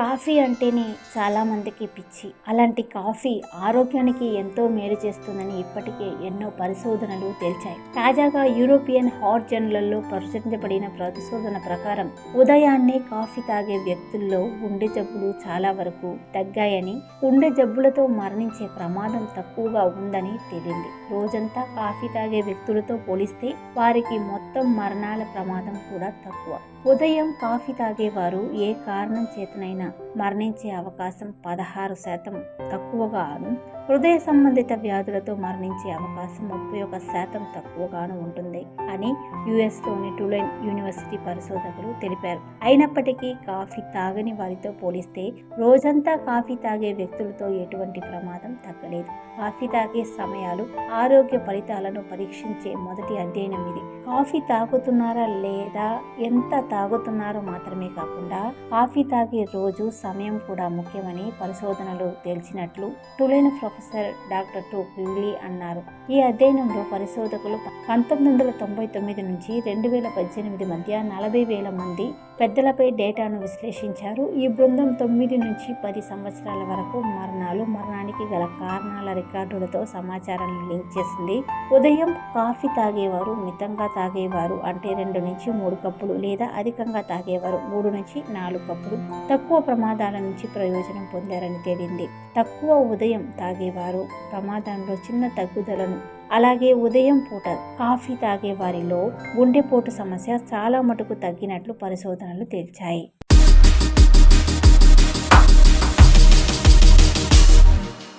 Coffee అంటేనే చాలామందికి పిచ్చి. అలాంటి కాఫీ ఆరోగ్యానికి ఎంతో మేలు చేస్తుందని ఇప్పటికే ఎన్నో పరిశోధనలు తేల్చాయి. తాజాగా యూరోపియన్ హార్ట్ జర్నల్లో ప్రచురించబడిన పరిశోధన ప్రకారం ఉదయాన్నే కాఫీ తాగే వ్యక్తుల్లో గుండె జబ్బులు చాలా వరకు తగ్గాయని, గుండె జబ్బులతో మరణించే ప్రమాదం తక్కువగా ఉందని తేలింది. రోజంతా కాఫీ తాగే వ్యక్తులతో పోలిస్తే వారికి మొత్తం మరణాల ప్రమాదం కూడా తక్కువ. ఉదయం కాఫీ తాగేవారు ఏ కారణం చేతనైనా మరణించే అవకాశం 16% తక్కువగాను, హృదయ సంబంధిత వ్యాధులతో మరణించే అవకాశం 31% తక్కువగాను ఉంటుంది అని యుఎస్లోని టులైన్ యూనివర్సిటీ పరిశోధకులు తెలిపారు. అయినప్పటికీ కాఫీ తాగని వారితో పోలిస్తే రోజంతా కాఫీ తాగే వ్యక్తులతో ఎటువంటి ప్రమాదం తగ్గలేదు. కాఫీ తాగే సమయాలు ఆరోగ్య ఫలితాలను పరీక్షించే మొదటి అధ్యయనం ఇది. కాఫీ తాగుతున్నారా లేదా, ఎంత తాగుతున్నారో మాత్రమే కాకుండా కాఫీ తాగే రోజు, సమయం కూడా ముఖ్యమని పరిశోధనలు తేల్చినట్లు టులైన్ ప్రొఫెసర్ డాక్టర్ టోక్విల్లీ అన్నారు. ఈ అధ్యయనంలో పరిశోధకులు 1999 నుంచి 2018 మధ్య 40,000 మంది పెద్దలపై డేటాను విశ్లేషించారు. ఈ బృందం 9 నుంచి 10 సంవత్సరాల వరకు మరణానికి గల కారణాల రికార్డులతో సమాచారాన్ని లింక్ చేసింది. ఉదయం కాఫీ తాగేవారు, మితంగా తాగేవారు అంటే 2 నుంచి 3 కప్పులు లేదా అధికంగా తాగేవారు 3 నుంచి 4 కప్పులు తక్కువ ప్రమాదాల నుంచి ప్రయోజనం పొందారని తేలింది. తక్కువ ఉదయం తాగేవారు ప్రమాదంలో చిన్న తగ్గుదలను, అలాగే ఉదయం పూట కాఫీ తాగే వారిలో గుండెపోటు సమస్య చాలా మటుకు తగ్గినట్లు పరిశోధనలు తేల్చాయి.